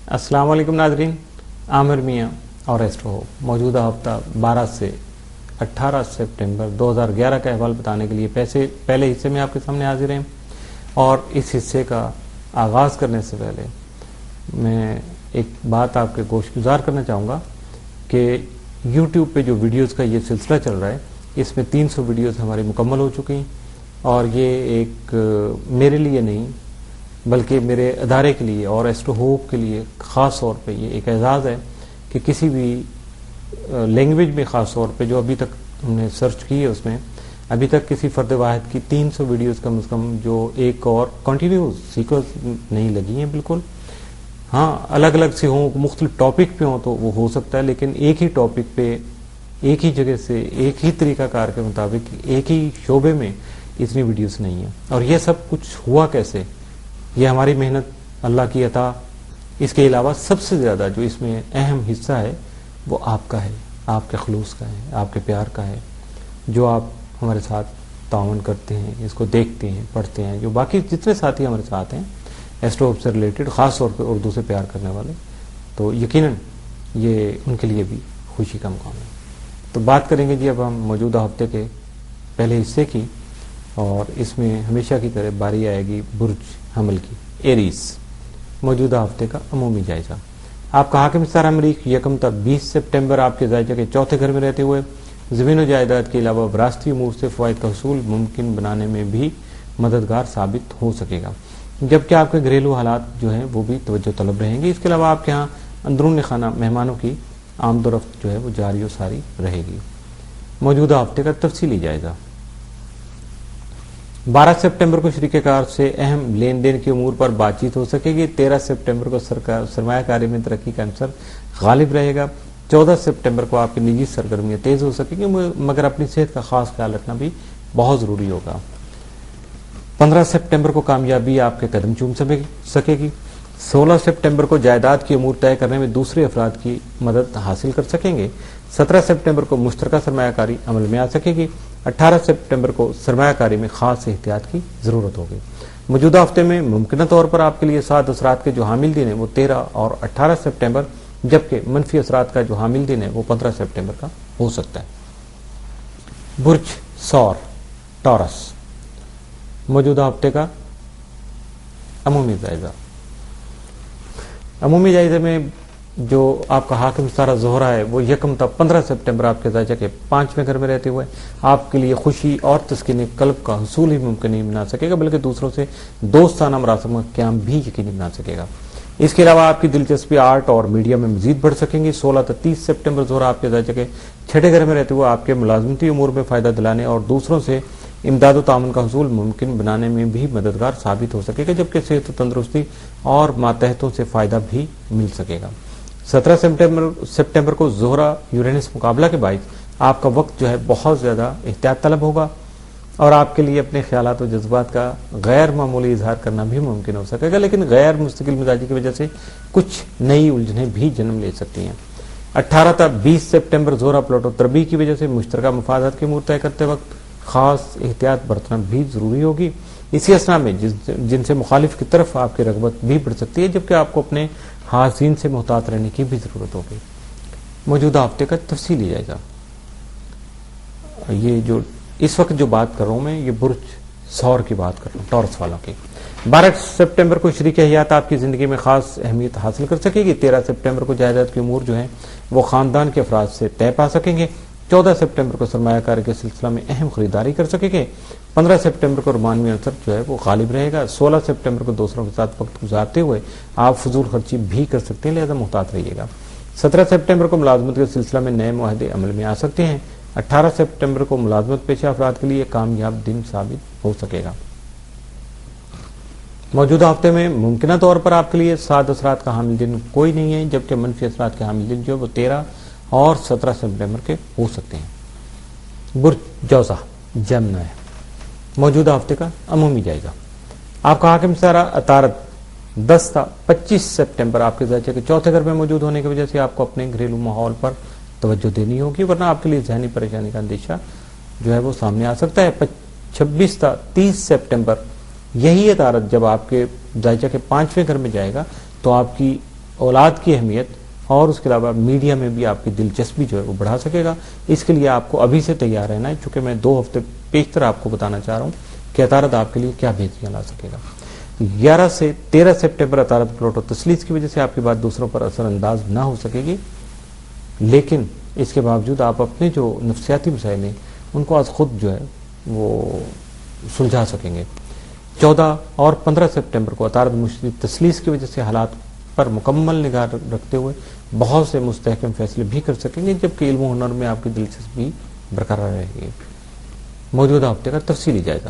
अस्सलाम वालेकुम नाज़रीन, आमिर मियाँ और एस्ट्रो होप मौजूदा हफ्ता 12 से 18 सितंबर 2011 का अहवाल बताने के लिए पहले हिस्से में आपके सामने हाजिर हैं। और इस हिस्से का आगाज़ करने से पहले मैं एक बात आपके गोशगुजार करना चाहूँगा कि YouTube पे जो वीडियोस का ये सिलसिला चल रहा है, इसमें 300 वीडियोस हमारी मुकम्मल हो चुकी हैं। और ये एक मेरे लिए नहीं बल्कि मेरे अदारे के लिए और एस्ट्रो होप के लिए ख़ास तौर पे ये एक एजाज़ है कि किसी भी लैंग्वेज में ख़ास तौर पे जो अभी तक हमने सर्च की है उसमें अभी तक किसी फ़र्द वाहिद की 300 वीडियोस कम से कम जो एक और कंटिन्यूस सीक्वेंस नहीं लगी हैं। बिल्कुल हाँ, अलग अलग से हों, मुख्तलिफ टॉपिक पे हों तो वो हो सकता है, लेकिन एक ही टॉपिक पे एक ही जगह से एक ही तरीक़ाकार के मुताबिक एक ही शोबे में इतनी वीडियोस नहीं है। और ये सब कुछ हुआ कैसे? ये हमारी मेहनत, अल्लाह की अता। इसके अलावा सबसे ज़्यादा जो इसमें अहम हिस्सा है वो आपका है, आपके खलूस का है, आपके प्यार का है, जो आप हमारे साथ तावन करते हैं, इसको देखते हैं, पढ़ते हैं। जो बाकी जितने साथी हमारे साथ हैं एस्ट्रो होप से रिलेटेड, ख़ास तौर पर उर्दू से प्यार करने वाले, तो यकीनन ये उनके लिए भी खुशी का मुकाम है। तो बात करेंगे जी अब हम मौजूदा हफ्ते के पहले हिस्से की, और इसमें हमेशा की तरह बारी आएगी बुर्ज हमल की, एरीज। मौजूदा हफ्ते का अमूमी जायजा। आपका हाकिम सारा अमरीक यकम तक 20 सितंबर आपके जायजा के चौथे घर में रहते हुए ज़मीन और जायदाद के अलावा विरासती उमूर से फ़वाइद का हसूल मुमकिन बनाने में भी मददगार साबित हो सकेगा, जबकि आपके घरेलू हालात जो हैं वो भी तवज्जो तलब रहेंगे। इसके अलावा आपके यहाँ अंदरून खाना मेहमानों की आमदोरफ्त जो है वो जारी और सारी रहेगी। मौजूदा हफ्ते का तफसीली जायजा। 12 सितंबर को शरीकेकार से अहम लेन देन के उमूर पर बातचीत हो सकेगी। 13 सितंबर को सरमायाकारी में तरक्की का अंसर गालिब रहेगा। 14 सितंबर को आपकी निजी सरगर्मियां तेज हो सकेंगी, मगर अपनी सेहत का खास ख्याल रखना भी बहुत जरूरी होगा। 15 सितंबर को कामयाबी आपके कदम चूम सकेगी। 16 सितंबर को जायदाद की उमूर तय करने में दूसरे अफराद की मदद हासिल कर सकेंगे। 17 सितंबर को मुश्तरका सरमायाकारी अमल में आ सकेगी। 18 सितंबर को सरमायाकारी में खास एहतियात की जरूरत होगी। मौजूदा हफ्ते में मुमकिन तौर पर आपके लिए साद असरात के जो हामिल दिन है वो 13 और 18 सितंबर, जबकि मनफी असरात का जो हामिल दिन है वो 15 सितंबर का हो सकता है। बुर्ज सौर टॉरस। मौजूदा हफ्ते का अमूमी जायजा। अमूमी जायजे में जो आपका हाकिम सारा ज़ोहरा है वो यकम तक 15 सितंबर आपके जायजा के 5वें घर में रहते हुए आपके लिए खुशी और तस्कीन कल्ब का हसूल ही मुमकिन नहीं बना सकेगा, बल्कि दूसरों से दोस्ताना मरासम का क़याम भी यकीनी बना सकेगा। इसके अलावा आपकी दिलचस्पी आर्ट और मीडिया में मजीद बढ़ सकेंगी। 16 से 30 सितंबर ज़ोहरा आपके जायजा के 6ठे घर में रहते हुए आपके मुलाजमती उमूर में फ़ायदा दिलाने और दूसरों से इमदाद ताउन का हसूल मुमकिन बनाने में भी मददगार साबित हो सकेगा, जबकि सेहत तंदरुस्ती और मातहतों से फ़ायदा भी मिल सकेगा। 17 सितंबर को ज़ोहरा यूरेनस मुकाबला के बाइस आपका वक्त जो है बहुत ज़्यादा एहतियात तलब होगा और आपके लिए अपने ख्यालात और जज्बात का गैर मामूली इजहार करना भी मुमकिन हो सकेगा, लेकिन गैर मुस्तकिल मिजाजी की वजह से कुछ नई उलझनें भी जन्म ले सकती हैं। 18 तक 20 सितंबर ज़ोहरा प्लॉटो तरबी की वजह से मुश्तरका मफादात के उमूर तय करते वक्त खास एहतियात बरतना भी जरूरी होगी। इसी असना में जिनसे मुखालिफ की तरफ आपकी रगबत भी बढ़ सकती है, जबकि आपको अपने हाज़ीन से मोहतात रहने की भी जरूरत होगी। मौजूदा हफ्ते का तफसीली जायजा। ये जो इस वक्त जो बात कर रहा हूं मैं, ये बुर्ज सौर की बात कर रहा हूँ, टॉरस वालों की। 12 सितंबर को शरीक हयात आपकी जिंदगी में खास अहमियत हासिल कर सकेगी। 13 सितंबर को जायदाद की उमूर जो है वो खानदान के अफराद से तय पा सकेंगे। 14 सितंबर को सरमायाकारी के सिलसिला में अहम खरीदारी कर सकेंगे। 15 सितंबर को रुमानवी अंसर जो है वो गालिब रहेगा। 16 सितंबर को दोस्तों के साथ वक्त गुजारते हुए आप फजूल खर्ची भी कर सकते हैं, लिहाजा मुहतात रहिएगा। 17 सितंबर को मुलाजमत के सिलसिला में नए मुआहदे अमल में आ सकते हैं। 18 सितंबर को मुलाजमत पेशा अफराद के लिए कामयाब दिन साबित हो सकेगा। मौजूदा हफ्ते में मुमकिन तौर पर आपके लिए साद असरात का हामिल दिन कोई नहीं है, जबकि मनफी असरात के हामिल दिन जो है वो 13 और 17 सितंबर के हो सकते हैं। बुर्ज जौज़ा जमना है। मौजूदा हफ्ते का अमूमी जायजा। आपका हाकिम सारा अतारत 10 था 25 सितंबर आपके जायजे के चौथे घर में मौजूद होने की वजह से आपको अपने घरेलू माहौल पर तवज्जो देनी होगी, वरना आपके लिए जहनी परेशानी का अंदेशा जो है वो सामने आ सकता है। 26 था 30 सितंबर यही अतारत जब आपके जायजा के 5वें घर में जाएगा तो आपकी اولاد کی اہمیت اور اس کے علاوہ میڈیا میں بھی آپ کی دلچسپی جو ہے وہ بڑھا سکے گا. اس کے لیے آپ کو ابھی سے تیار رہنا ہے، چونکہ میں 2 ہفتے پیشتر آپ کو بتانا چاہ رہا ہوں کہ عطارد آپ کے لیے کیا بہتریاں لا سکے گا. 11 سے 13 سپٹمبر عطارد پلوٹو تسلیث کی وجہ سے آپ کی بات دوسروں پر اثر انداز نہ ہو سکے گی، لیکن اس کے باوجود آپ اپنے جو نفسیاتی مسائل ہیں ان کو از خود جو ہے وہ سلجھا سکیں گے. 14 اور 15 سپٹمبر کو عطارد مشترک تسلیث کی وجہ سے حالات پر مکمل نگاہ رکھتے ہوئے بہت سے مستحکم فیصلے بھی کر سکیں گے، جبکہ علم و ہنر میں آپ کی دلچسپی برقرار رہے گی. موجودہ ہفتے کا تفصیلی جائزہ.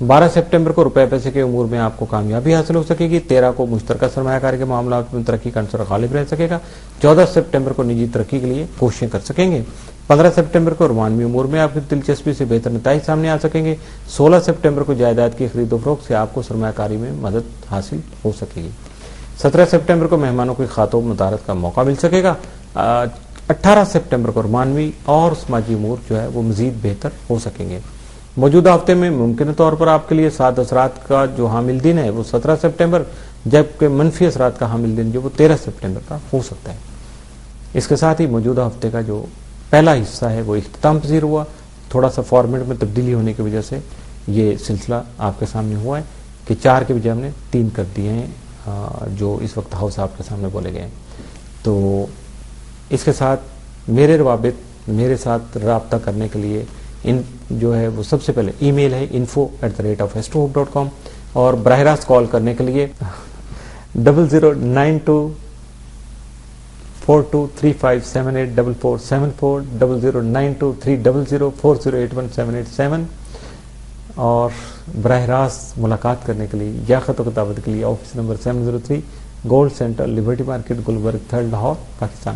12 سپٹمبر کو روپے پیسے کے امور میں آپ کو کامیابی حاصل ہو سکے گی. 13 کو مشترکہ سرمایہ کاری کے معاملات میں ترقی کا عنصر غالب رہ سکے گا. 14 سپٹمبر کو نجی ترقی کے لیے کوششیں کر سکیں گے. 15 سپٹمبر کو رومانوی امور میں آپ کی دلچسپی سے بہتر نتائج سامنے آ سکیں گے. 16 سپٹمبر کو جائیداد کی خرید و فروخت سے آپ کو سرمایہ کاری میں مدد حاصل ہو سکے گی. 17 سپٹمبر کو مہمانوں کی خاطب مطارد کا موقع مل سکے گا. 18 سپٹمبر کو رومانوی اور سماجی امور جو ہے وہ مزید بہتر ہو سکیں گے. موجودہ ہفتے میں ممکنہ طور پر آپ کے لیے 7 اثرات کا جو حامل دن ہے وہ 17 سپٹمبر، جبکہ منفی اثرات کا حامل دن جو وہ 13 سپٹمبر کا ہو سکتا ہے. اس کے ساتھ ہی موجودہ ہفتے کا جو پہلا حصہ ہے وہ اختتام پذیر ہوا. تھوڑا سا فارمیٹ میں تبدیلی ہونے کی وجہ سے یہ سلسلہ آپ کے سامنے ہوا ہے کہ 4 کے بجائے ہم نے 3 کر دیے ہیں جو اس وقت ہاؤس آپ کے سامنے بولے گئے ہیں. تو اس کے ساتھ میرے روابط، میرے ساتھ رابطہ کرنے کے لیے جو ہے وہ سب سے پہلے ای میل ہے info@astrohope.com اور براہ راست کال کرنے کے لیے 00924235784474 00923004081787 اور براہ راست ملاقات کرنے کے لیے یا خط و کتابت کے لیے office number 703 gold centre, Liberty market, Gulberg 3 Lahore, Pakistan.